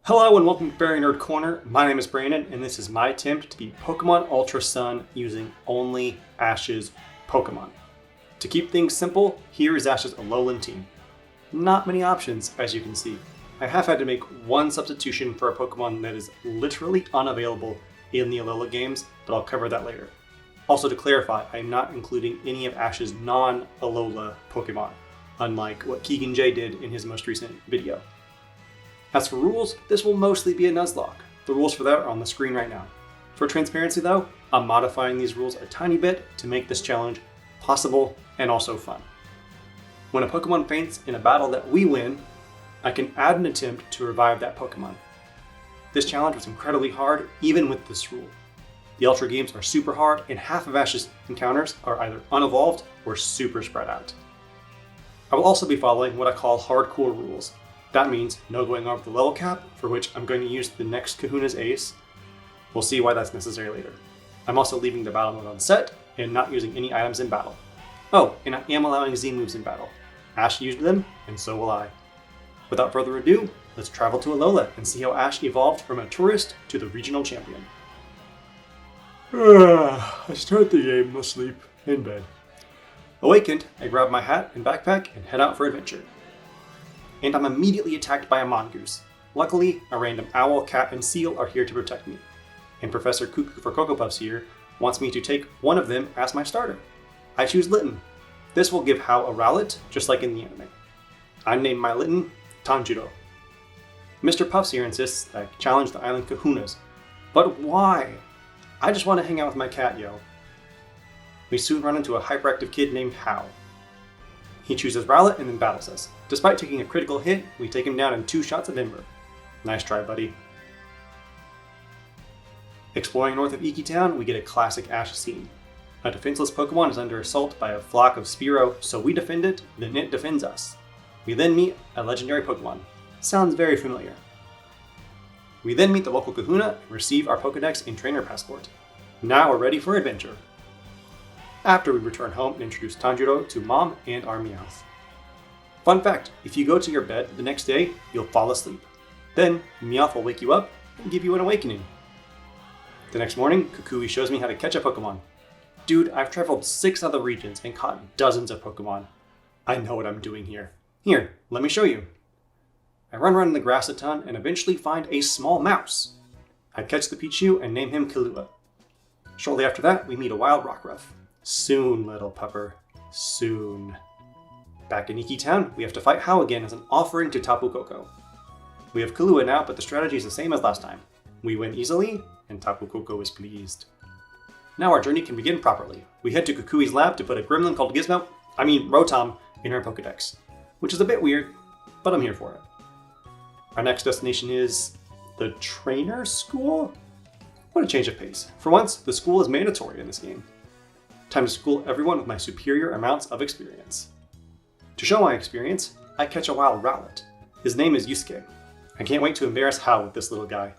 Hello and welcome to Fairy Nerd Corner. My name is Brandon and this is my attempt to beat Pokemon UltraSun using only Ash's Pokemon. To keep things simple, here is Ash's Alolan team. Not many options, as you can see. I have had to make one substitution for a Pokemon that is literally unavailable in the Alola games, but I'll cover that later. Also to clarify, I am not including any of Ash's non-Alola Pokemon, unlike what Keegan J did in his most recent video. As for rules, this will mostly be a Nuzlocke. The rules for that are on the screen right now. For transparency though, I'm modifying these rules a tiny bit to make this challenge possible and also fun. When a Pokemon faints in a battle that we win, I can add an attempt to revive that Pokemon. This challenge was incredibly hard even with this rule. The Ultra games are super hard and half of Ash's encounters are either unevolved or super spread out. I will also be following what I call hardcore rules. That means no going over the level cap, for which I'm going to use the next Kahuna's Ace. We'll see why that's necessary later. I'm also leaving the battle mode unset and not using any items in battle. Oh, and I am allowing Z moves in battle. Ash used them, and so will I. Without further ado, let's travel to Alola and see how Ash evolved from a tourist to the regional champion. I start the game asleep in bed. Awakened, I grab my hat and backpack and head out for adventure. And I'm immediately attacked by a mongoose. Luckily, a random owl, cat, and seal are here to protect me. And Professor Cuckoo for Cocoa Puffs here wants me to take one of them as my starter. I choose Litten. This will give Hao a Rowlet, just like in the anime. I named my Litten Tanjiro. Mr. Puffs here insists that I challenge the island Kahunas. But why? I just want to hang out with my cat, yo. We soon run into a hyperactive kid named Hao. He chooses Rowlet and then battles us. Despite taking a critical hit, we take him down in 2 shots of Ember. Nice try, buddy. Exploring north of Iki Town, we get a classic Ash scene. A defenseless Pokemon is under assault by a flock of Spearow, so we defend it, then it defends us. We then meet a legendary Pokemon. Sounds very familiar. We then meet the local Kahuna and receive our Pokedex and Trainer Passport. Now we're ready for adventure. After we return home and introduce Tanjiro to Mom and our Meowth. Fun fact, if you go to your bed the next day, you'll fall asleep. Then, Meowth will wake you up and give you an awakening. The next morning, Kukui shows me how to catch a Pokemon. Dude, I've traveled 6 other regions and caught dozens of Pokemon. I know what I'm doing here. Here, let me show you. I run around in the grass a ton and eventually find a small mouse. I catch the Pichu and name him Kahlua. Shortly after that, we meet a wild Rockruff. Soon, little pupper. Soon. Back in Iki Town, we have to fight Hao again as an offering to Tapu Koko. We have Kahlua now, but the strategy is the same as last time. We win easily, and Tapu Koko is pleased. Now our journey can begin properly. We head to Kukui's lab to put a gremlin called Rotom, in our Pokedex. Which is a bit weird, but I'm here for it. Our next destination is the Trainer School? What a change of pace. For once, the school is mandatory in this game. Time to school everyone with my superior amounts of experience. To show my experience, I catch a wild Rowlet. His name is Yusuke. I can't wait to embarrass Hao with this little guy.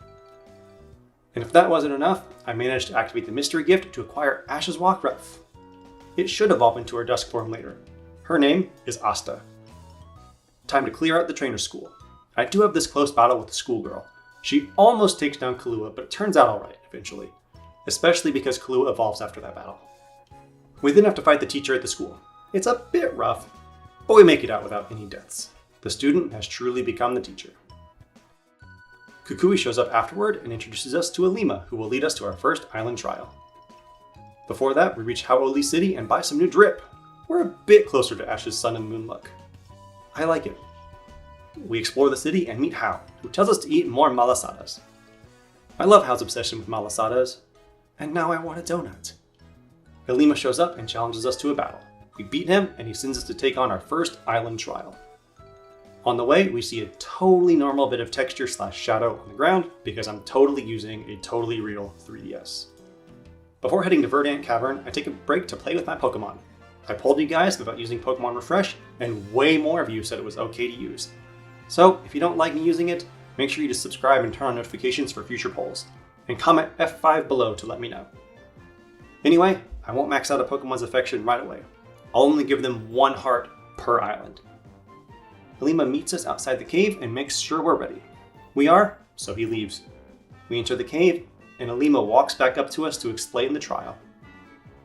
And if that wasn't enough, I managed to activate the mystery gift to acquire Ash's Rockruff. It should evolve into her dusk form later. Her name is Asta. Time to clear out the trainer school. I do have this close battle with the schoolgirl. She almost takes down Kahlua, but it turns out alright eventually. Especially because Kahlua evolves after that battle. We then have to fight the teacher at the school. It's a bit rough, but we make it out without any deaths. The student has truly become the teacher. Kukui shows up afterward and introduces us to Alima, who will lead us to our first island trial. Before that, we reach Hau'oli City and buy some new drip. We're a bit closer to Ash's Sun and Moon look. I like it. We explore the city and meet Hao, who tells us to eat more malasadas. I love Hao's obsession with malasadas, and now I want a donut. Alima shows up and challenges us to a battle. We beat him, and he sends us to take on our first island trial. On the way, we see a totally normal bit of texture / shadow on the ground because I'm totally using a totally real 3DS. Before heading to Verdant Cavern, I take a break to play with my Pokemon. I polled you guys about using Pokemon Refresh, and way more of you said it was okay to use. So, if you don't like me using it, make sure you just subscribe and turn on notifications for future polls. And comment F5 below to let me know. Anyway, I won't max out a Pokemon's affection right away. I'll only give them 1 heart per island. Alima meets us outside the cave and makes sure we're ready. We are so he leaves. We enter the cave, and Alima walks back up to us to explain the trial.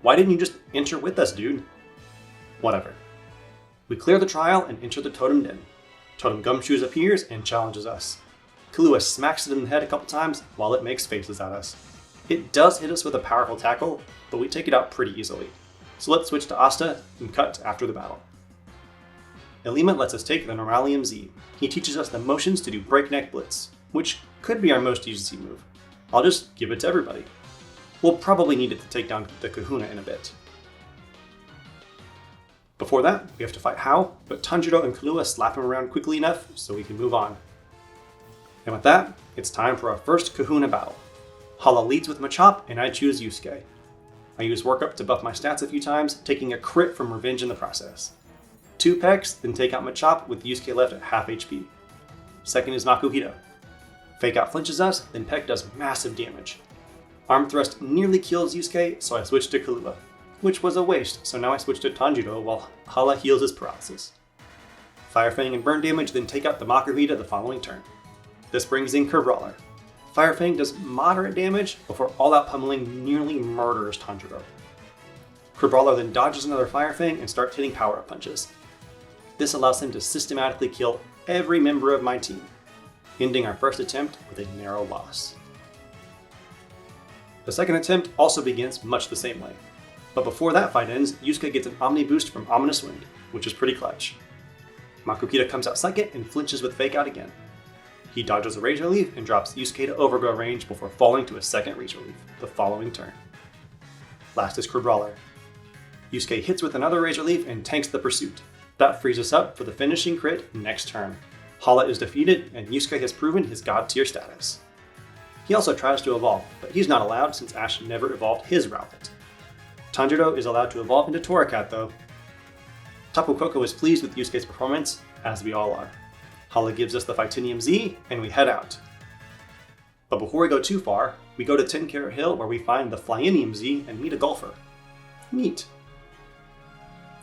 Why didn't you just enter with us, dude? Whatever. We clear the trial and enter the totem den. Totem Gumshoes appears and challenges us. Kahlua smacks it in the head a couple times while it makes faces at us. It does hit us with a powerful tackle, but we take it out pretty easily. So let's switch to Asta and cut after the battle. Alima lets us take the Normalium Z. He teaches us the motions to do Breakneck Blitz, which could be our most used Z move. I'll just give it to everybody. We'll probably need it to take down the Kahuna in a bit. Before that, we have to fight Hao, but Tanjiro and Kahlua slap him around quickly enough so we can move on. And with that, it's time for our first Kahuna battle. Hala leads with Machop, and I choose Yusuke. I use Workup to buff my stats a few times, taking a crit from Revenge in the process. 2 Pecks, then take out Machop with Yusuke left at half HP. Second is Makuhito. Fake Out flinches us, then Peck does massive damage. Arm Thrust nearly kills Yusuke, so I switch to Kahlua, which was a waste, so now I switch to Tanjiro while Hala heals his paralysis. Fire Fang and Burn damage, then take out the Makuhita the following turn. This brings in Kerbrawler. Fire Fang does moderate damage before all-out pummeling nearly murders Tanjiro. Kerbrawler then dodges another Fire Fang and starts hitting power-up punches. This allows him to systematically kill every member of my team, ending our first attempt with a narrow loss. The second attempt also begins much the same way, but before that fight ends, Yusuke gets an Omni Boost from Ominous Wind, which is pretty clutch. Makuhita comes out second and flinches with Fake Out again. He dodges a Razor Leaf and drops Yusuke to Overgrow range before falling to a second Razor Leaf the following turn. Last is Kerbrawler. Yusuke hits with another Razor Leaf and tanks the pursuit. That frees us up for the finishing crit next turn. Hala is defeated and Yusuke has proven his God tier status. He also tries to evolve, but he's not allowed since Ash never evolved his Rowlet. Tanjiro is allowed to evolve into Torracat though. Tapu Koko is pleased with Yusuke's performance, as we all are. Hala gives us the Phytinium Z, and we head out. But before we go too far, we go to 10 Carat Hill where we find the Flyinium Z and meet a golfer. Neat.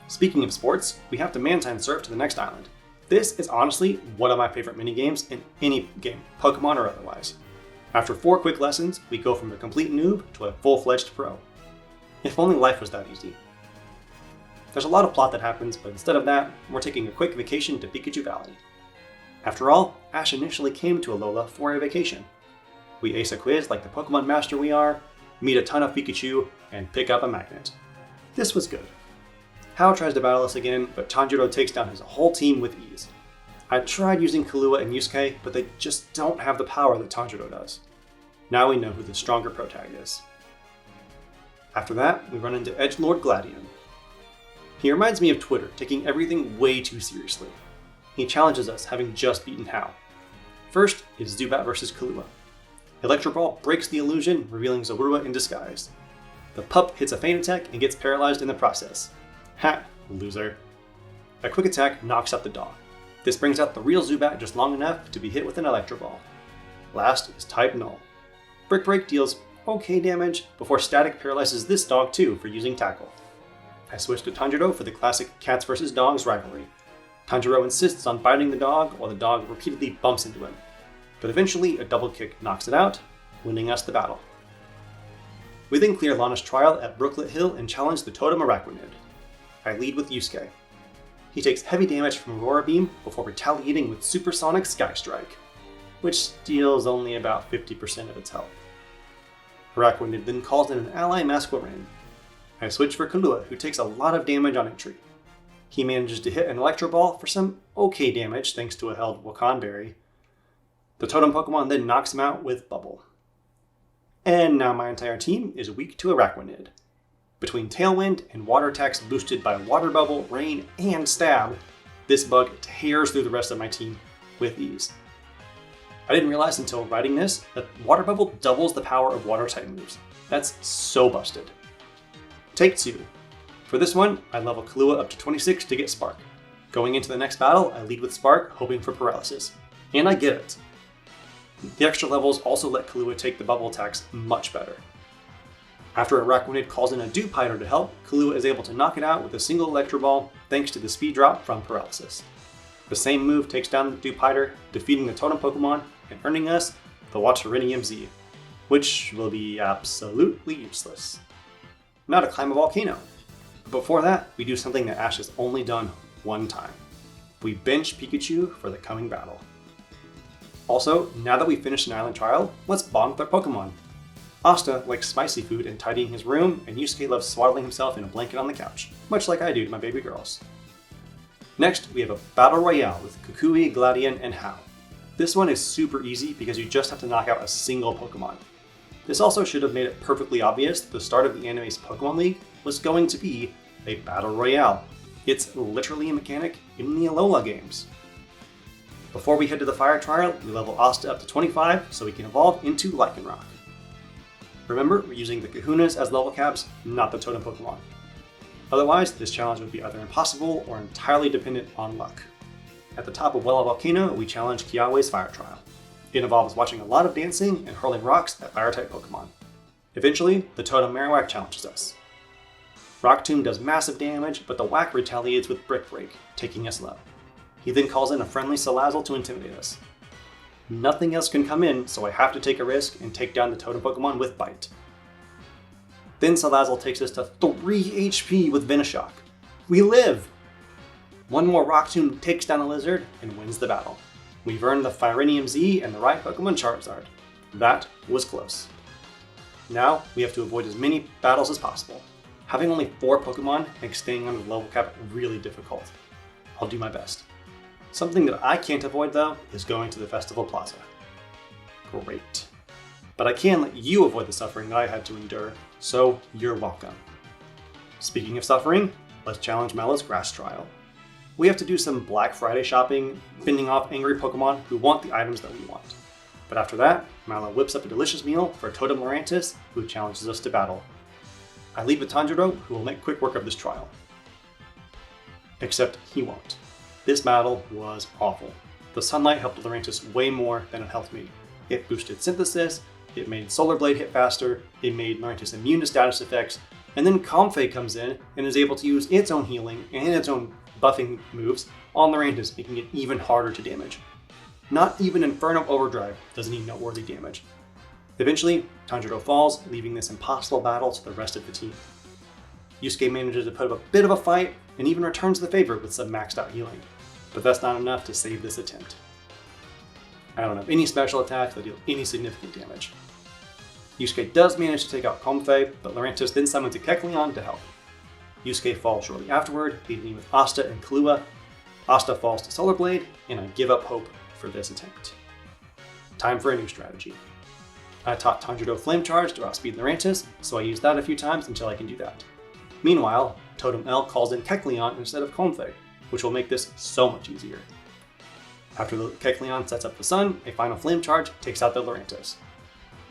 Speaking of sports, we have to Mantine Surf to the next island. This is honestly one of my favorite minigames in any game, Pokemon or otherwise. After 4 quick lessons, we go from a complete noob to a full-fledged pro. If only life was that easy. There's a lot of plot that happens, but instead of that, we're taking a quick vacation to Pikachu Valley. After all, Ash initially came to Alola for a vacation. We ace a quiz like the Pokemon Master we are, meet a ton of Pikachu, and pick up a magnet. This was good. Hao tries to battle us again, but Tanjiro takes down his whole team with ease. I tried using Kahlua and Yusuke, but they just don't have the power that Tanjiro does. Now we know who the stronger protag is. After that, we run into Edgelord Gladion. He reminds me of Twitter, taking everything way too seriously. He challenges us, having just beaten Hao. First is Zubat vs. Kahlua. Electro Ball breaks the illusion, revealing Zorua in disguise. The pup hits a feint attack and gets paralyzed in the process. Ha, loser. A quick attack knocks out the dog. This brings out the real Zubat just long enough to be hit with an Electro Ball. Last is Type Null. Brick Break deals okay damage before Static paralyzes this dog too for using Tackle. I switch to Tanjiro for the classic cats vs. dogs rivalry. Tanjiro insists on biting the dog while the dog repeatedly bumps into him, but eventually a double kick knocks it out, winning us the battle. We then clear Lana's trial at Brooklet Hill and challenge the Totem Araquanid. I lead with Yusuke. He takes heavy damage from Aurora Beam before retaliating with Supersonic Sky Strike, which deals only about 50% of its health. Araquanid then calls in an ally Masquerain. I switch for Kahlua, who takes a lot of damage on entry. He manages to hit an Electro Ball for some okay damage thanks to a held Wakan Berry. The Totem Pokemon then knocks him out with Bubble. And now my entire team is weak to Araquanid. Between Tailwind and water attacks boosted by Water Bubble, Rain, and Stab, this bug tears through the rest of my team with ease. I didn't realize until writing this that Water Bubble doubles the power of Water-type moves. That's so busted. Take 2. For this one, I level Kahlua up to 26 to get Spark. Going into the next battle, I lead with Spark, hoping for Paralysis. And I get it. The extra levels also let Kahlua take the bubble attacks much better. After Araquanid calls in a Dewpider to help, Kahlua is able to knock it out with a single Electro Ball thanks to the speed drop from Paralysis. The same move takes down the Dewpider, defeating the Totem Pokemon and earning us the Waterinium Z, which will be absolutely useless. Now to climb a volcano. But before that, we do something that Ash has only done one time. We bench Pikachu for the coming battle. Also, now that we've finished an island trial, let's bond with our Pokemon. Asta likes spicy food and tidying his room, and Yusuke loves swaddling himself in a blanket on the couch, much like I do to my baby girls. Next, we have a battle royale with Kukui, Gladion, and Hau. This one is super easy because you just have to knock out a single Pokemon. This also should have made it perfectly obvious that the start of the anime's Pokemon League was going to be a battle royale. It's literally a mechanic in the Alola games. Before we head to the fire trial, we level Asta up to 25 so we can evolve into Lycanroc. Remember, we're using the Kahunas as level caps, not the totem Pokemon. Otherwise, this challenge would be either impossible or entirely dependent on luck. At the top of Wella Volcano, we challenge Kiawe's fire trial. It involves watching a lot of dancing and hurling rocks at fire-type Pokemon. Eventually, the totem Marowak challenges us. Rock Tomb does massive damage, but the whack retaliates with Brick Break, taking us low. He then calls in a friendly Salazzle to intimidate us. Nothing else can come in, so I have to take a risk and take down the totem Pokemon with Bite. Then Salazzle takes us to 3 HP with Venoshock. We live! One more Rock Tomb takes down a lizard and wins the battle. We've earned the Firinium Z and the right Pokemon Charizard. That was close. Now, we have to avoid as many battles as possible. Having only 4 Pokemon makes staying under the level cap really difficult. I'll do my best. Something that I can't avoid though is going to the Festival Plaza. Great. But I can let you avoid the suffering that I had to endure, so you're welcome. Speaking of suffering, let's challenge Mala's grass trial. We have to do some Black Friday shopping, fending off angry Pokemon who want the items that we want. But after that, Mala whips up a delicious meal for Totem Lurantis, who challenges us to battle. I leave with Tanjiro, who will make quick work of this trial. Except he won't. This battle was awful. The sunlight helped Lurantis way more than it helped me. It boosted synthesis, it made Solar Blade hit faster, it made Lurantis immune to status effects, and then Comfey comes in and is able to use its own healing and its own buffing moves on Lurantis, making it even harder to damage. Not even Inferno Overdrive does any noteworthy damage. Eventually, Tanjiro falls, leaving this impossible battle to the rest of the team. Yusuke manages to put up a bit of a fight, and even returns the favor with some maxed out healing. But that's not enough to save this attempt. I don't have any special attacks that deal any significant damage. Yusuke does manage to take out Comfey, but Lurantis then summons a Kecleon to help. Yusuke falls shortly afterward, leaving me with Asta and Kahlua. Asta falls to Solar Blade, and I give up hope for this attempt. Time for a new strategy. I taught Tanjiro Flame Charge to outspeed Lurantis, so I use that a few times until I can do that. Meanwhile, Totem L calls in Kecleon instead of Comfey, which will make this so much easier. After the Kecleon sets up the sun, a final Flame Charge takes out the Lurantis.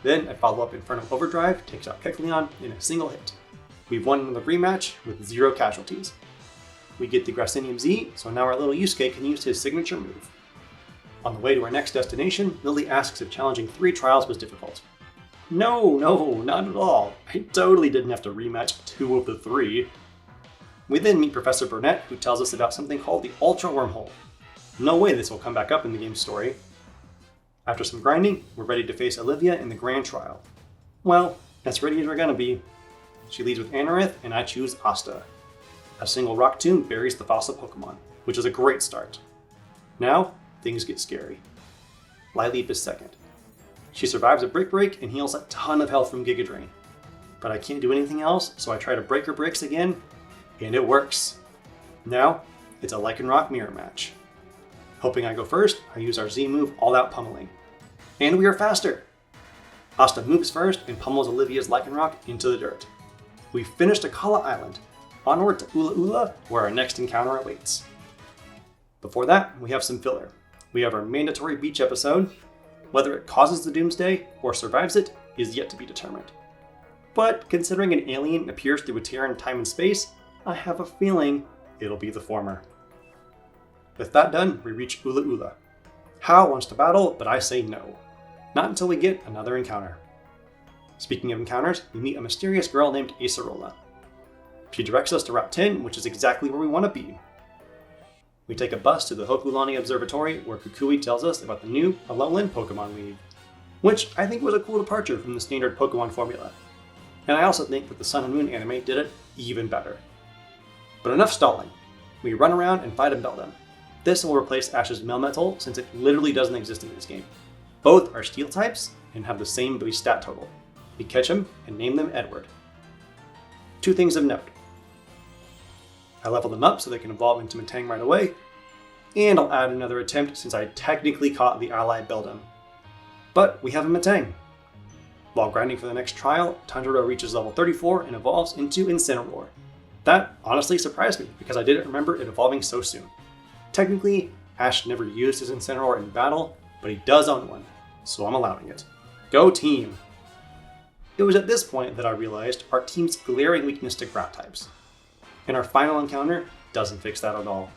Then a follow-up Inferno Overdrive takes out Kecleon in a single hit. We've won another rematch with 0 casualties. We get the Grassinium Z, so now our little Yusuke can use his signature move. On the way to our next destination, Lily asks if challenging 3 trials was difficult. No, not at all. I totally didn't have to rematch 2 of the 3. We then meet Professor Burnett, who tells us about something called the Ultra Wormhole. No way this will come back up in the game's story. After some grinding, we're ready to face Olivia in the Grand Trial. Well, as ready as we're gonna be. She leads with Anorith, and I choose Asta. A single Rock Tomb buries the fossil Pokemon, which is a great start. Now, things get scary. Lileep is second. She survives a Brick Break and heals a ton of health from Giga Drain. But I can't do anything else, so I try to break her bricks again, and it works. Now, it's a Lycanroc mirror match. Hoping I go first, I use our Z move All Out Pummeling. And we are faster! Asta moves first and pummels Olivia's Lycanroc into the dirt. We've finished Akala Island. Onward to Ula Ula, where our next encounter awaits. Before that, we have some filler. We have our mandatory beach episode. Whether it causes the doomsday or survives it is yet to be determined. But considering an alien appears through a tear in time and space, I have a feeling it'll be the former. With that done, we reach Ula Ula. Hau wants to battle, but I say no. Not until we get another encounter. Speaking of encounters, we meet a mysterious girl named Acerola. She directs us to Route 10, which is exactly where we want to be. We take a bus to the Hokulani Observatory, where Kukui tells us about the new Alolan Pokemon League. which I think was a cool departure from the standard Pokemon formula. And I also think that the Sun and Moon anime did it even better. But enough stalling. We run around and fight a Beldum. This will replace Ash's Melmetal since it literally doesn't exist in this game. Both are Steel types and have the same base stat total. We catch him and name them Edward. Two things of note. I level them up so they can evolve into Metang right away, and I'll add another attempt since I technically caught the allied Beldum. But we have a Metang. While grinding for the next trial, Tanjiro reaches level 34 and evolves into Incineroar. That honestly surprised me because I didn't remember it evolving so soon. Technically, Ash never used his Incineroar in battle, but he does own one, so I'm allowing it. Go team! It was at this point that I realized our team's glaring weakness to ground types. And our final encounter doesn't fix that at all.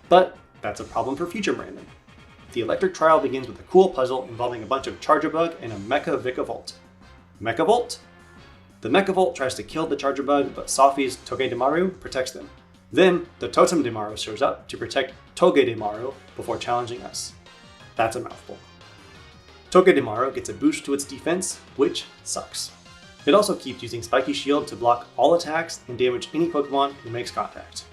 But that's a problem for future Brandon. The electric trial begins with a cool puzzle involving a bunch of Charjabug and a Mecha Vikavolt. Mechavolt? The Mechavolt tries to kill the Charjabug, but Sophie's Togedemaru protects them. Then, the Totem Demaru shows up to protect Togedemaru before challenging us. That's a mouthful. Togedemaru gets a boost to its defense, which sucks. It also keeps using Spiky Shield to block all attacks and damage any Pokemon who makes contact.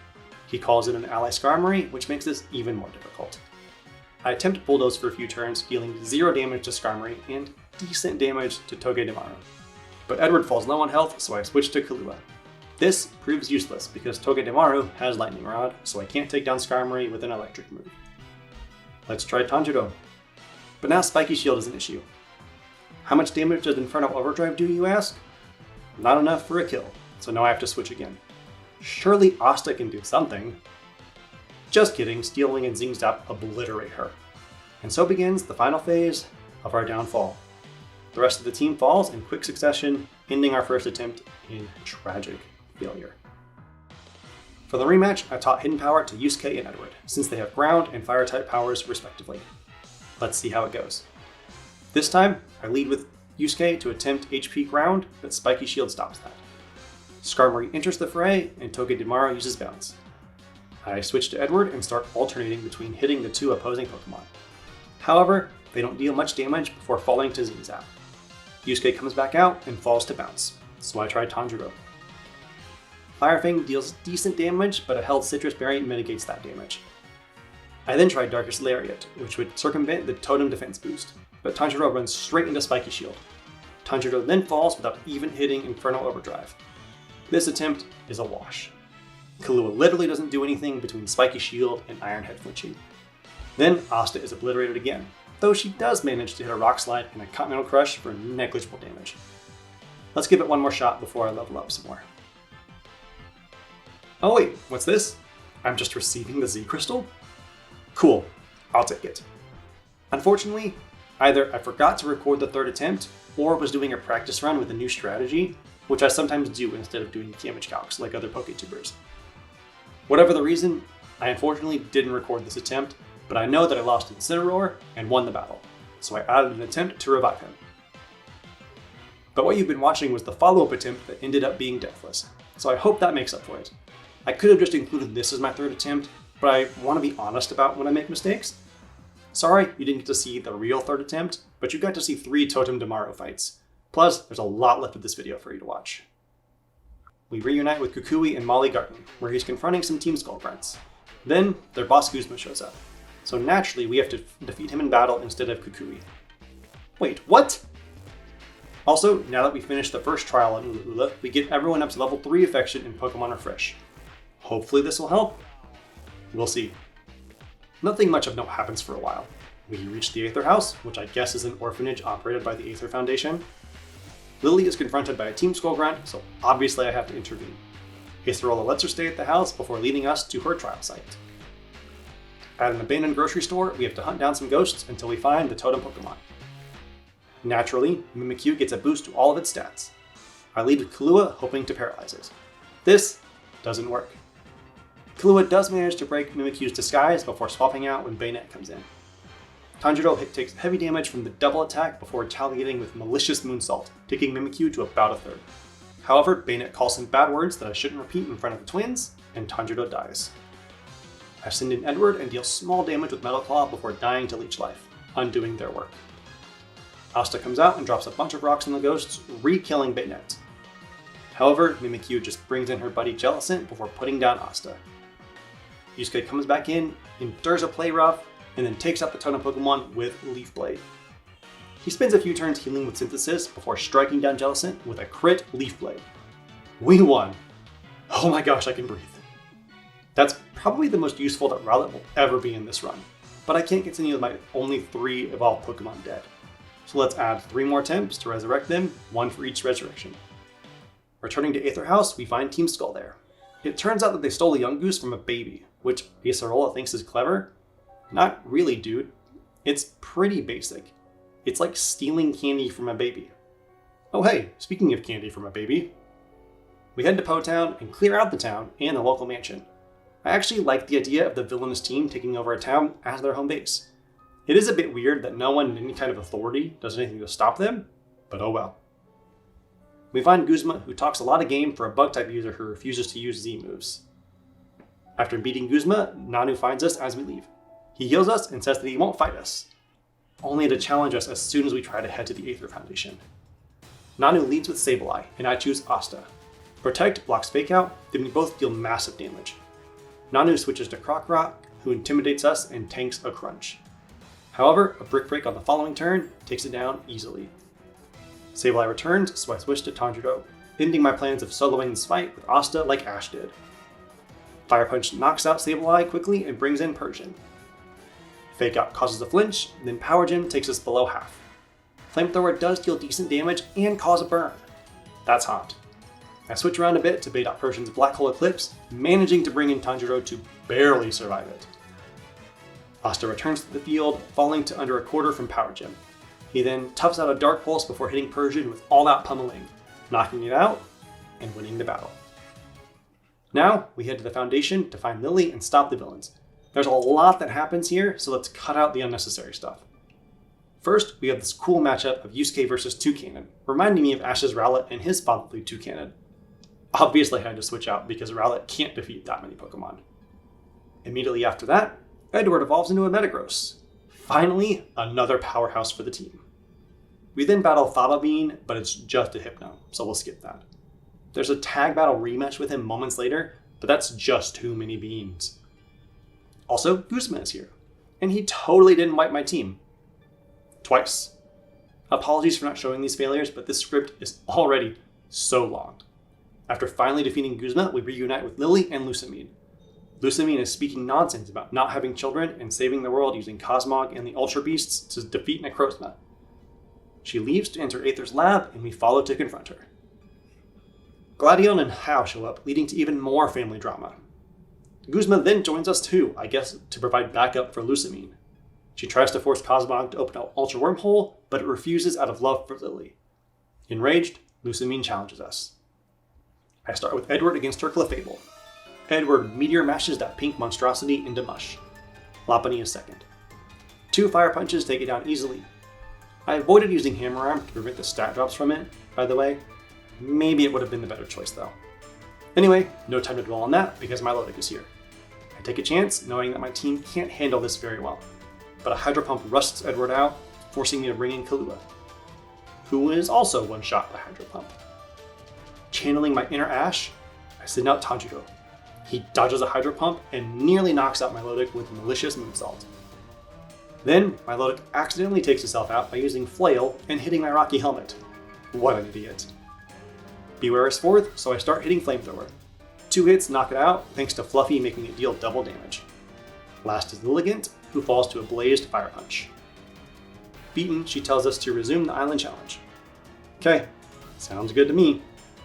He calls in an ally Skarmory, which makes this even more difficult. I attempt Bulldoze for a few turns, dealing 0 damage to Skarmory and decent damage to Togedemaru. But Edward falls low on health, so I switch to Kahlua. This proves useless because Togedemaru has Lightning Rod, so I can't take down Skarmory with an electric move. Let's try Tanjiro. But now Spiky Shield is an issue. How much damage does Inferno Overdrive do, you ask? Not enough for a kill, so now I have to switch again. Surely Asta can do something. Just kidding, Steel Wing and Zing Zap obliterate her. And so begins the final phase of our downfall. The rest of the team falls in quick succession, ending our first attempt in tragic failure. For the rematch, I taught Hidden Power to Yusuke and Edward, since they have ground and fire type powers respectively. Let's see how it goes. This time, I lead with Yusuke to attempt HP ground, but Spiky Shield stops that. Skarmory enters the fray, and Togedemaru uses Bounce. I switch to Edward and start alternating between hitting the two opposing Pokemon. However, they don't deal much damage before falling to Zing Zap. Yusuke comes back out and falls to Bounce, so I try Tanjiro. Fire Fang deals decent damage, but a held Citrus Berry mitigates that damage. I then tried Darkest Lariat, which would circumvent the Totem defense boost, but Tanjiro runs straight into Spiky Shield. Tanjiro then falls without even hitting Inferno Overdrive. This attempt is a wash. Kahlua literally doesn't do anything between Spiky Shield and Iron Head flinching. Then Asta is obliterated again, though she does manage to hit a Rock Slide and a Continental Crush for negligible damage. Let's give it one more shot before I level up some more. Oh wait, what's this? I'm just receiving the Z Crystal? Cool, I'll take it. Unfortunately, either I forgot to record the third attempt, or was doing a practice run with a new strategy, which I sometimes do instead of doing damage calcs like other PokeTubers. Whatever the reason, I unfortunately didn't record this attempt, but I know that I lost Incineroar and won the battle, so I added an attempt to revive him. But what you've been watching was the follow-up attempt that ended up being deathless, so I hope that makes up for it. I could have just included this as my third attempt, but I want to be honest about when I make mistakes. Sorry you didn't get to see the real third attempt, but you got to see 3 Totem Demaru fights. Plus, there's a lot left of this video for you to watch. We reunite with Kukui and Molly Garten, where he's confronting some Team Skull grunts. Then, their boss Guzma shows up. So naturally, we have to defeat him in battle instead of Kukui. Wait, what? Also, now that we finished the first trial on Alola, we get everyone up to level 3 affection in Pokemon Refresh. Hopefully this will help. We'll see. Nothing much of note happens for a while. We reach the Aether House, which I guess is an orphanage operated by the Aether Foundation. Lily is confronted by a Team Skull grunt, so obviously I have to intervene. Acerola lets her stay at the house before leading us to her trial site. At an abandoned grocery store, we have to hunt down some ghosts until we find the totem Pokemon. Naturally, Mimikyu gets a boost to all of its stats. I lead with Kahlua, hoping to paralyze it. This doesn't work. Kahlua does manage to break Mimikyu's disguise before swapping out when Bayonet comes in. Tanjiro takes heavy damage from the double attack before retaliating with Malicious Moonsault, taking Mimikyu to about a third. However, Bayonet calls some bad words that I shouldn't repeat in front of the twins, and Tanjiro dies. I send in Edward and deal small damage with Metal Claw before dying to leech life, undoing their work. Asta comes out and drops a bunch of rocks on the ghosts, re-killing Baynet. However, Mimikyu just brings in her buddy Jellicent before putting down Asta. Yusuke comes back in, endures a play rough, and then takes out the Totem Pokemon with Leaf Blade. He spends a few turns healing with Synthesis before striking down Jellicent with a crit Leaf Blade. We won! Oh my gosh, I can breathe. That's probably the most useful that Rowlet will ever be in this run, but I can't continue with my only 3 evolved Pokemon dead. So let's add 3 more attempts to resurrect them, 1 for each resurrection. Returning to Aether House, we find Team Skull there. It turns out that they stole a young goose from a baby, which Acerola thinks is clever. Not really, dude. It's pretty basic. It's like stealing candy from a baby. Oh hey, speaking of candy from a baby, we head to Po Town and clear out the town and the local mansion. I actually like the idea of the villainous team taking over a town as their home base. It is a bit weird that no one in any kind of authority does anything to stop them, but oh well. We find Guzma, who talks a lot of game for a bug-type user who refuses to use Z moves. After beating Guzma, Nanu finds us as we leave. He heals us and says that he won't fight us, only to challenge us as soon as we try to head to the Aether Foundation. Nanu leads with Sableye, and I choose Asta. Protect blocks Fake Out, then we both deal massive damage. Nanu switches to Croc Rock, who intimidates us and tanks a Crunch. However, a Brick Break on the following turn takes it down easily. Sableye returns, so I switch to Tanjiro, ending my plans of soloing this fight with Asta like Ash did. Fire Punch knocks out Sableye quickly and brings in Persian. Fake Out causes a flinch, then Power Gem takes us below half. Flamethrower does deal decent damage and cause a burn. That's hot. I switch around a bit to bait out Persian's Black Hole Eclipse, managing to bring in Tanjiro to barely survive it. Asta returns to the field, falling to under a quarter from Power Gem. He then toughs out a Dark Pulse before hitting Persian with all-out pummeling, knocking it out and winning the battle. Now, we head to the Foundation to find Lily and stop the villains. There's a lot that happens here, so let's cut out the unnecessary stuff. First, we have this cool matchup of Yusuke versus Toucannon, reminding me of Ash's Rowlet and his fatherly Toucannon. Obviously I had to switch out because Rowlet can't defeat that many Pokemon. Immediately after that, Edward evolves into a Metagross. Finally, another powerhouse for the team. We then battle Faba Bean, but it's just a Hypno, so we'll skip that. There's a tag battle rematch with him moments later, but that's just too many beans. Also, Guzma is here, and he totally didn't wipe my team. Twice. Apologies for not showing these failures, but this script is already so long. After finally defeating Guzma, we reunite with Lily and Lusamine. Lusamine is speaking nonsense about not having children and saving the world using Cosmog and the Ultra Beasts to defeat Necrozma. She leaves to enter Aether's lab, and we follow to confront her. Gladion and Hao show up, leading to even more family drama. Guzma then joins us too, I guess to provide backup for Lusamine. She tries to force Cosmog to open an Ultra Wormhole, but it refuses out of love for Lily. Enraged, Lusamine challenges us. I start with Edward against her Clefable. Edward Meteor mashes that pink monstrosity into mush. Lopunny is second. 2 Fire Punches take it down easily. I avoided using Hammer Arm to prevent the stat drops from it, by the way. Maybe it would have been the better choice though. Anyway, no time to dwell on that because my Milotic is here. I take a chance knowing that my team can't handle this very well, but a Hydro Pump rusts Edward out, forcing me to bring in Kahlua, who is also one shot by Hydro Pump. Channeling my inner Ash, I send out Tanjiro. He dodges a Hydro Pump and nearly knocks out Milotic with Malicious Moonsault. Then, Milotic accidentally takes himself out by using Flail and hitting my Rocky Helmet. What an idiot. Beware is fourth, so I start hitting Flamethrower. 2 hits knock it out, thanks to Fluffy making it deal double damage. Last is Lilligant, who falls to a blazed Fire Punch. Beaten, she tells us to resume the Island Challenge. Okay, sounds good to me.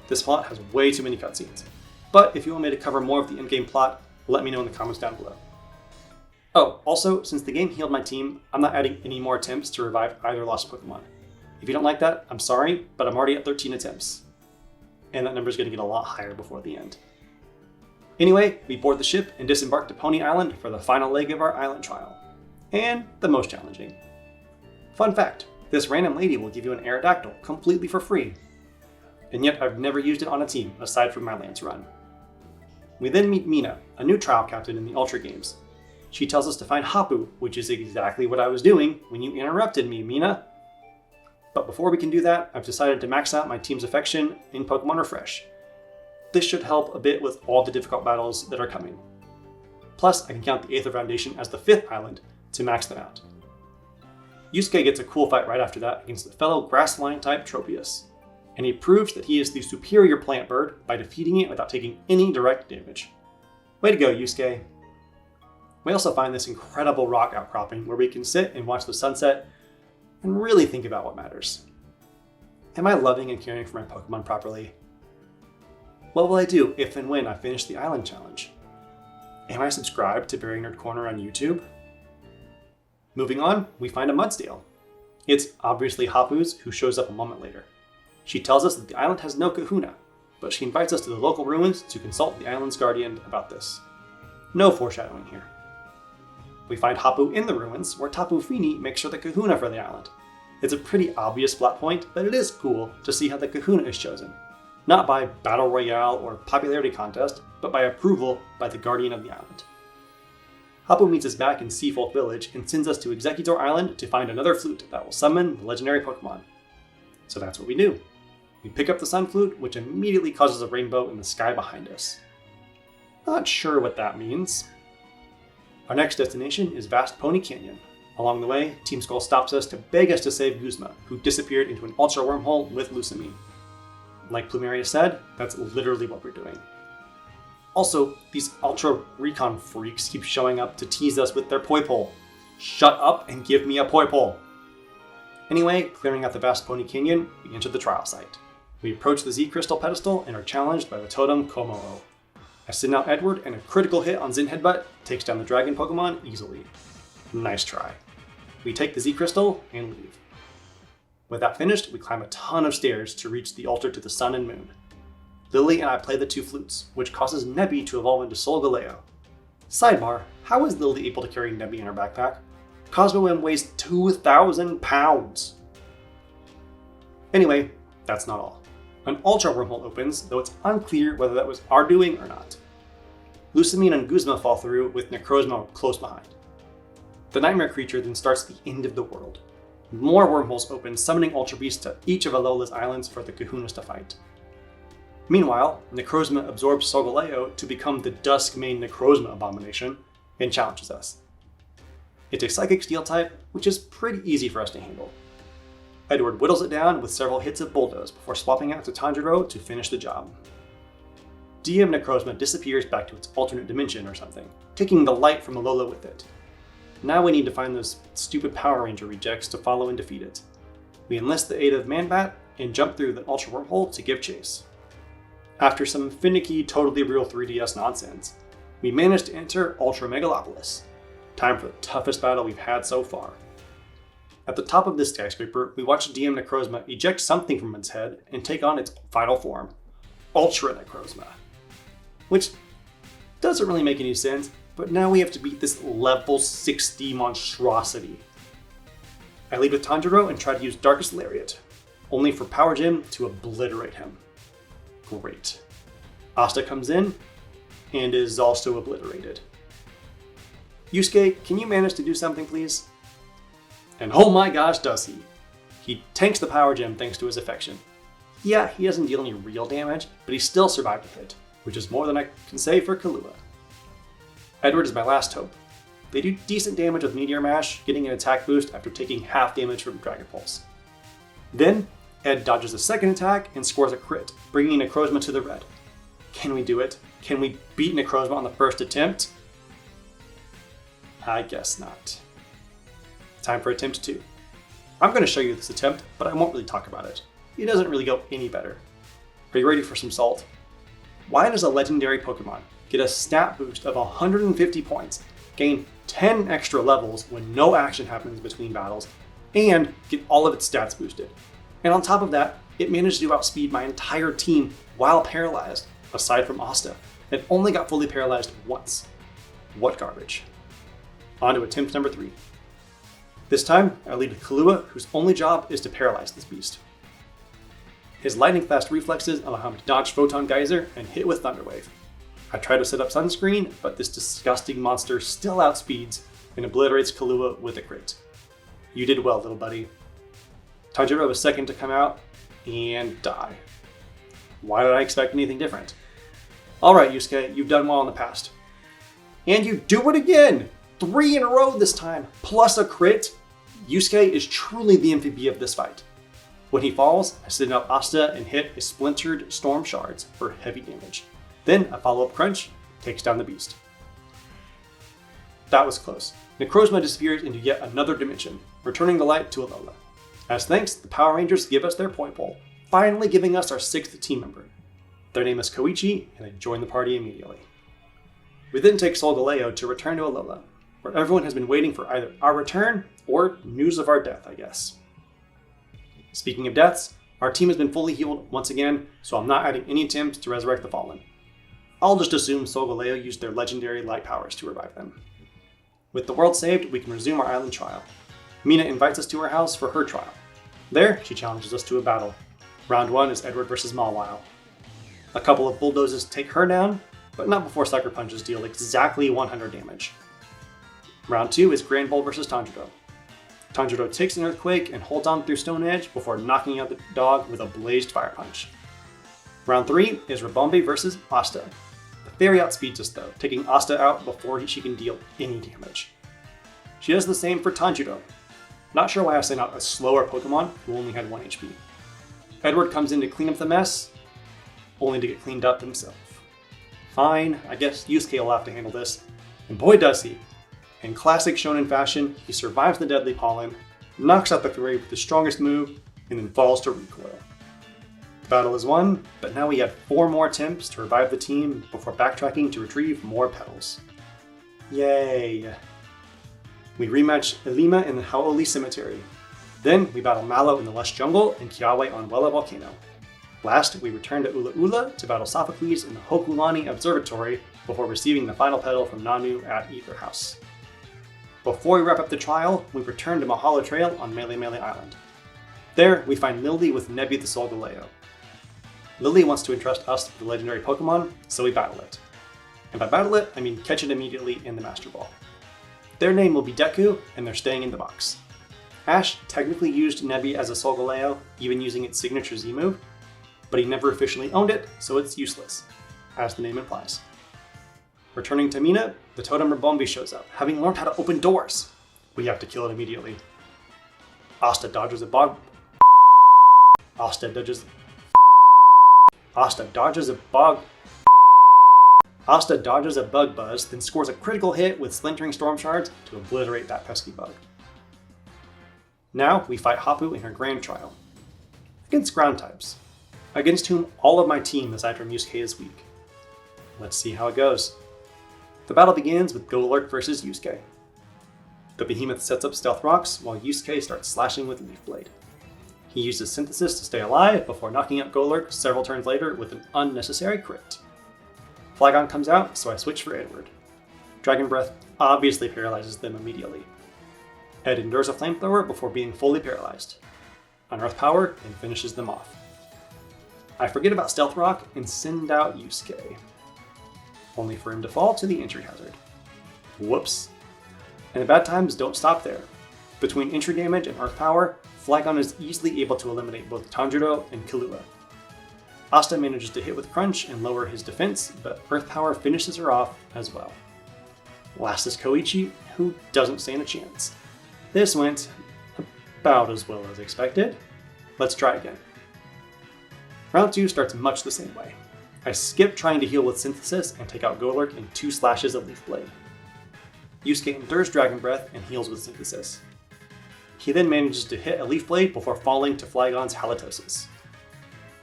This plot has way too many cutscenes. But if you want me to cover more of the endgame plot, let me know in the comments down below. Oh, also, since the game healed my team, I'm not adding any more attempts to revive either lost Pokemon. If you don't like that, I'm sorry, but I'm already at 13 attempts. And that number is going to get a lot higher before the end. Anyway, we board the ship and disembark to Pony Island for the final leg of our island trial. And the most challenging. Fun fact, this random lady will give you an Aerodactyl completely for free. And yet I've never used it on a team aside from my Lance run. We then meet Mina, a new trial captain in the Ultra games. She tells us to find Hapu, which is exactly what I was doing when you interrupted me, Mina. before we can do that, I've decided to max out my team's affection in Pokemon Refresh. This should help a bit with all the difficult battles that are coming. Plus, I can count the Aether Foundation as the 5th island to max them out. Yusuke gets a cool fight right after that against the fellow Grass Lion type Tropius, and he proves that he is the superior plant bird by defeating it without taking any direct damage. Way to go, Yusuke! We also find this incredible rock outcropping where we can sit and watch the sunset and really think about what matters. Am I loving and caring for my Pokemon properly? What will I do if and when I finish the Island Challenge? Am I subscribed to Berry Nerd Corner on YouTube? Moving on, we find a Mudsdale. It's obviously Hapu's, who shows up a moment later. She tells us that the island has no kahuna, but she invites us to the local ruins to consult the island's guardian about this. No foreshadowing here. We find Hapu in the ruins, where Tapu Fini makes her the kahuna for the island. It's a pretty obvious plot point, but it is cool to see how the kahuna is chosen. Not by battle royale or popularity contest, but by approval by the guardian of the island. Hapu meets us back in Seafolk Village and sends us to Executor Island to find another flute that will summon the legendary Pokemon. So that's what we do. We pick up the Sun Flute, which immediately causes a rainbow in the sky behind us. Not sure what that means. Our next destination is Vast Pony Canyon. Along the way, Team Skull stops us to beg us to save Guzma, who disappeared into an Ultra Wormhole with Lusamine. Like Plumeria said, that's literally what we're doing. Also, these Ultra Recon freaks keep showing up to tease us with their Poipole. Shut up and give me a Poipole! Anyway, clearing out the Vast Pony Canyon, we enter the trial site. We approach the Z Crystal pedestal and are challenged by the totem Komo-o. I send out Edward, and a critical hit on Zen Headbutt takes down the dragon Pokemon easily. Nice try. We take the Z Crystal and leave. With that finished, we climb a ton of stairs to reach the altar to the sun and moon. Lily and I play the 2 flutes, which causes Nebby to evolve into Solgaleo. Sidebar, how is Lily able to carry Nebby in her backpack? Cosmo M weighs 2,000 pounds! Anyway, that's not all. An Ultra Wormhole opens, though it's unclear whether that was our doing or not. Lusamine and Guzma fall through, with Necrozma close behind. The Nightmare creature then starts the end of the world. More wormholes open, summoning Ultra Beasts to each of Alola's islands for the Kahunas to fight. Meanwhile, Necrozma absorbs Solgaleo to become the Dusk-Mane Necrozma abomination and challenges us. It's a Psychic Steel type, which is pretty easy for us to handle. Edward whittles it down with several hits of Bulldoze before swapping out to Tanjiro to finish the job. DM Necrozma disappears back to its alternate dimension or something, taking the light from Alola with it. Now we need to find those stupid Power Ranger rejects to follow and defeat it. We enlist the aid of Manbat and jump through the Ultra Wormhole to give chase. After some finicky, totally real 3DS nonsense, we manage to enter Ultra Megalopolis. Time for the toughest battle we've had so far. At the top of this skyscraper, we watch DM Necrozma eject something from its head and take on its final form, Ultra Necrozma. Which doesn't really make any sense, but now we have to beat this level 60 monstrosity. I lead with Tanjiro and try to use Darkest Lariat, only for Power Gem to obliterate him. Great. Asta comes in and is also obliterated. Yusuke, can you manage to do something, please? And oh my gosh, does he. He tanks the Power Gem thanks to his affection. Yeah, he doesn't deal any real damage, but he still survived a hit, which is more than I can say for Kahlua. Edward is my last hope. They do decent damage with Meteor Mash, getting an attack boost after taking half damage from Dragon Pulse. Then, Ed dodges a second attack and scores a crit, bringing Necrozma to the red. Can we do it? Can we beat Necrozma on the first attempt? I guess not. Time for attempt 2. I'm going to show you this attempt, but I won't really talk about it. It doesn't really go any better. Are you ready for some salt? Why does a legendary Pokemon get a stat boost of 150 points, gain 10 extra levels when no action happens between battles, and get all of its stats boosted? And on top of that, it managed to outspeed my entire team while paralyzed, aside from Asta, and only got fully paralyzed once. What garbage. On to attempt number 3. This time, I lead with Kahlua, whose only job is to paralyze this beast. His lightning-fast reflexes allow him to dodge Photon Geyser and hit with Thunder Wave. I try to set up Sunscreen, but this disgusting monster still outspeeds and obliterates Kahlua with a crit. You did well, little buddy. Tanjiro was second to come out and die. Why did I expect anything different? Alright, Yusuke, you've done well in the past. And you do it again! 3 in a row this time, plus a crit. Yusuke is truly the MVP of this fight. When he falls, I send up Asta and hit his splintered storm shards for heavy damage. Then a follow-up crunch takes down the beast. That was close. Necrozma disappears into yet another dimension, returning the light to Alola. As thanks, the Power Rangers give us their point pole, finally giving us our 6th team member. Their name is Koichi, and they join the party immediately. We then take Solgaleo to return to Alola, where everyone has been waiting for either our return or news of our death, I guess. Speaking of deaths, our team has been fully healed once again, so I'm not adding any attempts to resurrect the fallen. I'll just assume Solgaleo used their legendary light powers to revive them. With the world saved, we can resume our island trial. Mina invites us to her house for her trial. There, she challenges us to a battle. Round 1 is Edward vs. Mawile. A couple of bulldozers take her down, but not before Sucker Punches deal exactly 100 damage. Round 2 is Grand Bull vs. Tanjiro. Tanjiro takes an earthquake and holds on through Stone Edge before knocking out the dog with a blazed fire punch. Round 3 is Rabombe vs. Asta. The fairy outspeeds us though, taking Asta out before she can deal any damage. She does the same for Tanjiro. Not sure why I sent out a slower Pokemon who only had 1 HP. Edward comes in to clean up the mess, only to get cleaned up himself. Fine, I guess Yusuke will have to handle this, and boy does he. In classic shonen fashion, he survives the deadly pollen, knocks out the Fairy with his strongest move, and then falls to recoil. The battle is won, but now we have 4 more attempts to revive the team before backtracking to retrieve more petals. Yay! We rematch Ilima in the Hau'oli Cemetery. Then we battle Mallow in the Lush Jungle and Kiawe on Wella Volcano. Last, we return to Ula Ula to battle Sophocles in the Hokulani Observatory before receiving the final petal from Nanu at Ether House. Before we wrap up the trial, we return to Mahalo Trail on Mele Mele Island. There, we find Lily with Nebi the Solgaleo. Lily wants to entrust us with the legendary Pokemon, so we battle it. And by battle it, I mean catch it immediately in the Master Ball. Their name will be Deku, and they're staying in the box. Ash technically used Nebi as a Solgaleo, even using its signature Z move, but he never officially owned it, so it's useless, as the name implies. Returning to Mina, the totem Rabombe shows up, having learned how to open doors. We have to kill it immediately. Asta dodges a bug. Asta dodges a bug buzz, then scores a critical hit with splintering storm shards to obliterate that pesky bug. Now we fight Hapu in her grand trial. Against ground types, against whom all of my team aside from Yusuke is weak. Let's see how it goes. The battle begins with Golurk versus Yusuke. The behemoth sets up stealth rocks while Yusuke starts slashing with Leaf Blade. He uses Synthesis to stay alive before knocking out Golurk several turns later with an unnecessary crit. Flygon comes out, so I switch for Edward. Dragon Breath obviously paralyzes them immediately. Ed endures a flamethrower before being fully paralyzed. Unearth Power and finishes them off. I forget about Stealth Rock and send out Yusuke, only for him to fall to the entry hazard. Whoops. And the bad times don't stop there. Between entry damage and Earth Power, Flygon is easily able to eliminate both Tanjiro and Killua. Asta manages to hit with Crunch and lower his defense, but Earth Power finishes her off as well. Last is Koichi, who doesn't stand a chance. This went about as well as expected. Let's try again. Round 2 starts much the same way. I skip trying to heal with Synthesis and take out Golurk in 2 slashes of Leaf Blade. Yusuke endures Dragon Breath and heals with Synthesis. He then manages to hit a Leaf Blade before falling to Flygon's Halitosis.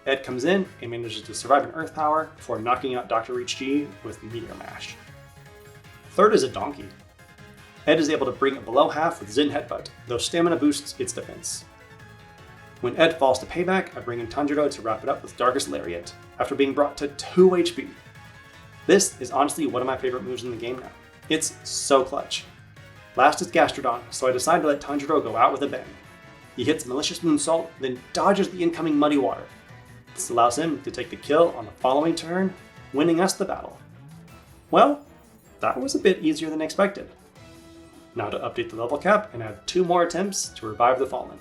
Ed comes in and manages to survive an Earth Power before knocking out Dr. Reach G with Meteor Mash. Third is a Donkey. Ed is able to bring it below half with Zen Headbutt, though stamina boosts its defense. When Ed falls to payback, I bring in Tanjiro to wrap it up with Darkest Lariat, after being brought to 2 HP. This is honestly one of my favorite moves in the game now. It's so clutch. Last is Gastrodon, so I decide to let Tanjiro go out with a bang. He hits Malicious Moonsault, then dodges the incoming Muddy Water. This allows him to take the kill on the following turn, winning us the battle. Well, that was a bit easier than expected. Now to update the level cap and add 2 more attempts to revive the Fallen.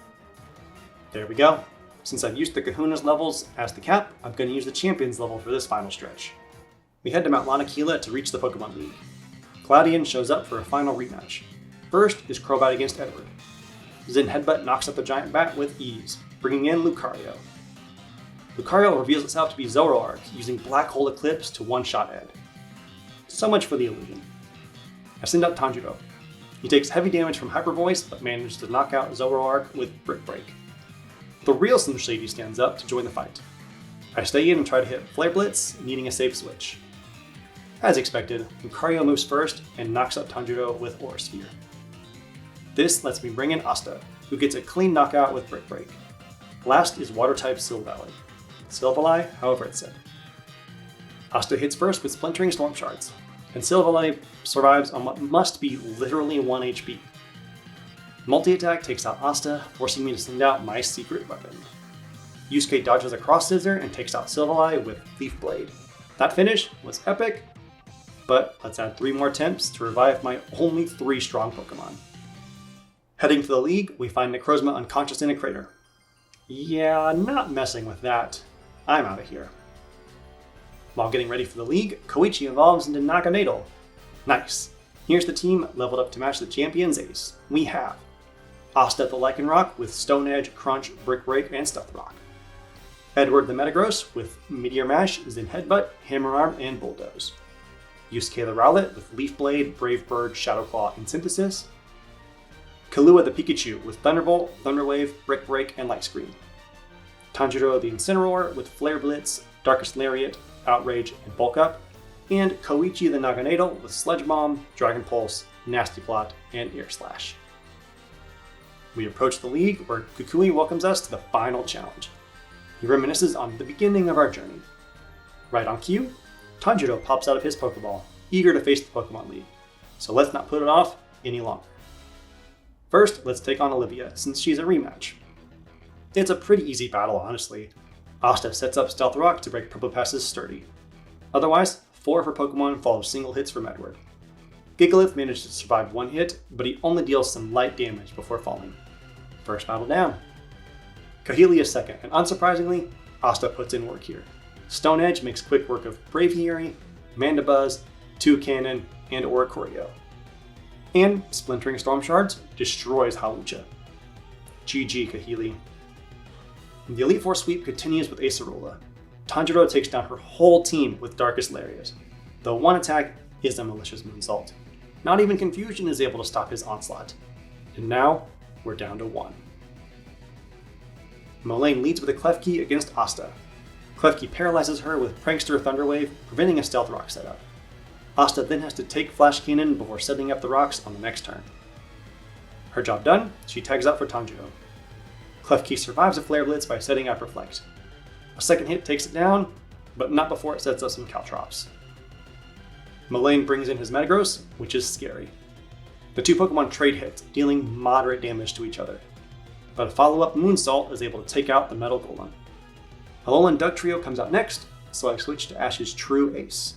There we go. Since I've used the Kahuna's levels as the cap, I'm going to use the Champions level for this final stretch. We head to Mount Lanakila to reach the Pokemon League. Gladion shows up for a final rematch. First is Crobat against Edward. Zen Headbutt knocks out the giant bat with ease, bringing in Lucario. Lucario reveals itself to be Zoroark, using Black Hole Eclipse to one-shot Ed. So much for the illusion. I send out Tanjiro. He takes heavy damage from Hyper Voice, but manages to knock out Zoroark with Brick Break. The real Slim Shady stands up to join the fight. I stay in and try to hit Flare Blitz, needing a safe switch. As expected, Lucario moves first and knocks out Tanjiro with Aura Sphere. This lets me bring in Asta, who gets a clean knockout with Brick Break. Last is Water-type Silvally. Silvally, however it's said. Asta hits first with Splintering Storm Shards, and Silvally survives on what must be literally 1 HP. Multi-attack takes out Asta, forcing me to send out my secret weapon. Yusuke dodges a Cross Scissor and takes out Silvally with Leaf Blade. That finish was epic, but let's add 3 more attempts to revive my only 3 strong Pokemon. Heading to the league, we find Necrozma unconscious in a crater. Yeah, not messing with that. I'm out of here. While getting ready for the league, Koichi evolves into Naganadel. Nice. Here's the team leveled up to match the champion's ace. We have Asta the Lycanroc with Stone Edge, Crunch, Brick Break, and Stealth Rock. Edward the Metagross with Meteor Mash, Zen Headbutt, Hammer Arm, and Bulldoze. Yusuke the Rowlet with Leaf Blade, Brave Bird, Shadow Claw, and Synthesis. Kahlua the Pikachu with Thunderbolt, Thunder Wave, Brick Break, and Light Screen. Tanjiro the Incineroar with Flare Blitz, Darkest Lariat, Outrage, and Bulk Up. And Koichi the Naganadel with Sledge Bomb, Dragon Pulse, Nasty Plot, and Air Slash. We approach the league where Kukui welcomes us to the final challenge. He reminisces on the beginning of our journey. Right on cue, Tanjiro pops out of his Pokeball, eager to face the Pokemon League. So let's not put it off any longer. First, let's take on Olivia, since she's a rematch. It's a pretty easy battle, honestly. Asta sets up Stealth Rock to break Probopass's Sturdy. Otherwise, 4 of her Pokemon follow single hits from Edward. Gigalith manages to survive 1 hit, but he only deals some light damage before falling. First battle down. Kahili is second, and unsurprisingly, Asta puts in work here. Stone Edge makes quick work of Braviary, Mandibuzz, Toucannon, and Oricorio. And Splintering Storm Shards destroys Hawlucha. GG Kahili. The Elite Four sweep continues with Acerola. Tanjiro takes down her whole team with Darkest Lariat. The one attack is a malicious moonsault. Not even Confusion is able to stop his onslaught. And now, we're down to 1. Molayne leads with a Klefki against Asta. Klefki paralyzes her with Prankster Thunderwave, preventing a Stealth Rock setup. Asta then has to take Flash Cannon before setting up the rocks on the next turn. Her job done, she tags out for Tanjiro. Klefki survives a Flare Blitz by setting up Reflect. A second hit takes it down, but not before it sets up some Caltrops. Molayne brings in his Metagross, which is scary. The 2 Pokemon trade hits, dealing moderate damage to each other. But a follow-up Moonsault is able to take out the Metal Golem. Alolan Dugtrio comes out next, so I switch to Ash's true ace.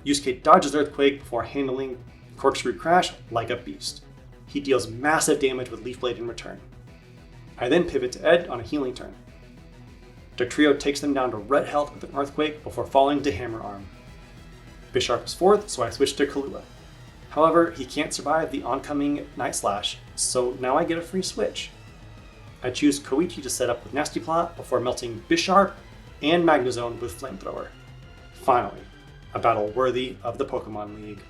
Yusuke dodges Earthquake before handling Corkscrew Crash like a beast. He deals massive damage with Leaf Blade in return. I then pivot to Ed on a healing turn. Dugtrio takes them down to red health with an Earthquake before falling to Hammer Arm. Bisharp is fourth, so I switch to Kahlua. However, he can't survive the oncoming Night Slash, so now I get a free switch. I choose Koichi to set up with Nasty Plot before melting Bisharp and Magnezone with Flamethrower. Finally, a battle worthy of the Pokemon League.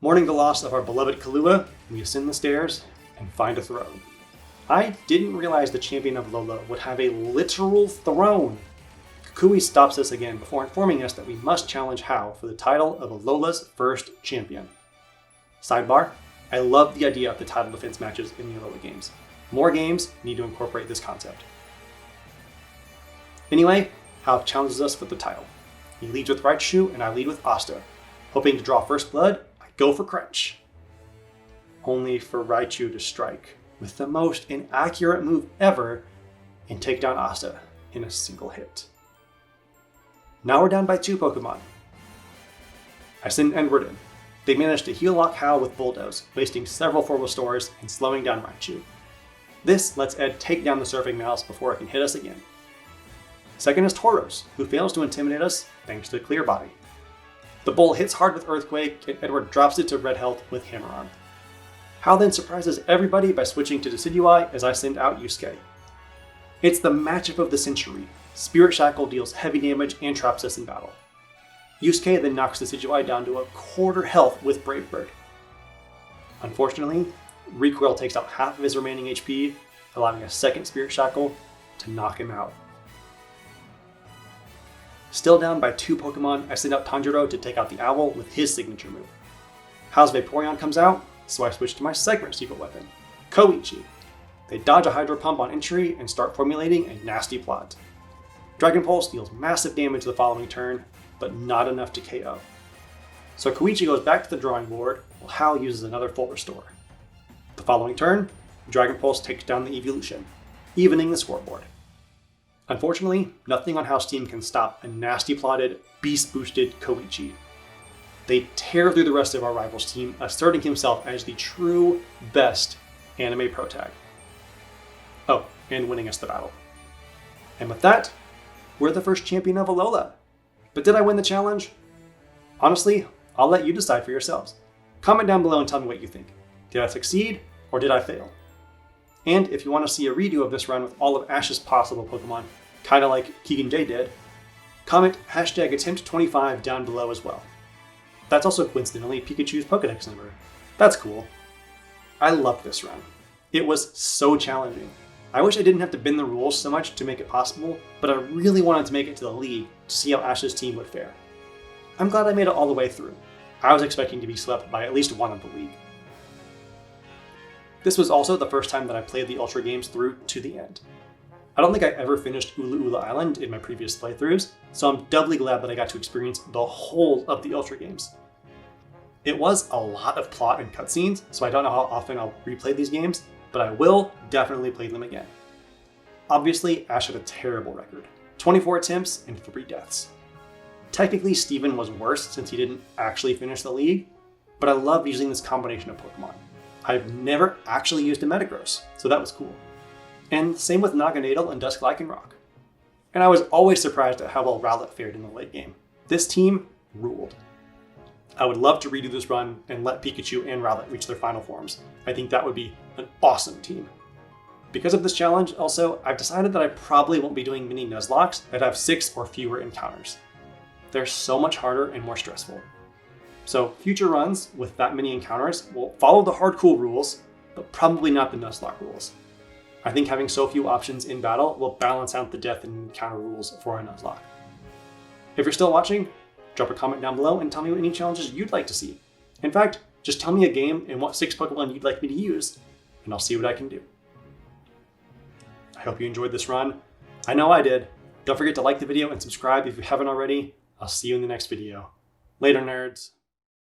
Mourning the loss of our beloved Kahlua, we ascend the stairs and find a throne. I didn't realize the champion of Alola would have a literal throne. Kukui stops us again before informing us that we must challenge Hao for the title of Alola's first champion. Sidebar, I love the idea of the title defense matches in the Alola games. More games need to incorporate this concept. Anyway, Hao challenges us with the title. He leads with Raichu and I lead with Asta. Hoping to draw first blood, I go for Crunch. Only for Raichu to strike with the most inaccurate move ever and take down Asta in a single hit. Now we're down by 2 Pokemon. I send Edward in. They manage to heal lock Hao with Bulldoze, wasting several Full Restores and slowing down Raichu. This lets Ed take down the Surfing Mouse before it can hit us again. Second is Tauros, who fails to intimidate us thanks to Clear Body. The bull hits hard with Earthquake, and Edward drops it to red health with Hammer Arm. Hal then surprises everybody by switching to Decidueye as I send out Yusuke. It's the matchup of the century. Spirit Shackle deals heavy damage and traps us in battle. Yusuke then knocks Decidueye down to a quarter health with Brave Bird. Unfortunately, Recoil takes out half of his remaining HP, allowing a second Spirit Shackle to knock him out. Still down by 2 Pokemon, I send out Tanjiro to take out the Owl with his signature move. Hal's Vaporeon comes out, so I switch to my second secret weapon, Koichi. They dodge a Hydro Pump on entry and start formulating a nasty plot. Dragon Pulse deals massive damage the following turn, but not enough to KO. So Koichi goes back to the drawing board, while Hal uses another full restore. The following turn, Dragon Pulse takes down the evolution, evening the scoreboard. Unfortunately, nothing on Hal's team can stop a nasty plotted, beast-boosted Koichi. They tear through the rest of our rival's team, asserting himself as the true best anime pro tag. Oh, and winning us the battle. And with that, we're the first champion of Alola. But did I win the challenge? Honestly, I'll let you decide for yourselves. Comment down below and tell me what you think. Did I succeed, or did I fail? And if you want to see a redo of this run with all of Ash's possible Pokemon, kinda like Keegan J did, comment #attempt25 down below as well. That's also coincidentally Pikachu's Pokedex number. That's cool. I loved this run. It was so challenging. I wish I didn't have to bend the rules so much to make it possible, but I really wanted to make it to the league to see how Ash's team would fare. I'm glad I made it all the way through. I was expecting to be swept by at least one of the league. This was also the first time that I played the Ultra games through to the end. I don't think I ever finished Ula Ula Island in my previous playthroughs, so I'm doubly glad that I got to experience the whole of the Ultra games. It was a lot of plot and cutscenes, so I don't know how often I'll replay these games, but I will definitely play them again. Obviously, Ash had a terrible record. 24 attempts and 3 deaths. Technically, Steven was worse since he didn't actually finish the league, but I love using this combination of Pokemon. I've never actually used a Metagross, so that was cool. And same with Naganadel and Dusk Lycanroc. And I was always surprised at how well Rowlet fared in the late game. This team ruled. I would love to redo this run and let Pikachu and Rowlet reach their final forms. I think that would be an awesome team. Because of this challenge, also, I've decided that I probably won't be doing mini Nuzlockes that have 6 or fewer encounters. They're so much harder and more stressful. So future runs with that many encounters will follow the hardcore rules, but probably not the Nuzlocke rules. I think having so few options in battle will balance out the death and encounter rules for a Nuzlocke. If you're still watching, drop a comment down below and tell me any challenges you'd like to see. In fact, just tell me a game and what 6 Pokemon you'd like me to use, and I'll see what I can do. I hope you enjoyed this run. I know I did. Don't forget to like the video and subscribe if you haven't already. I'll see you in the next video. Later, nerds.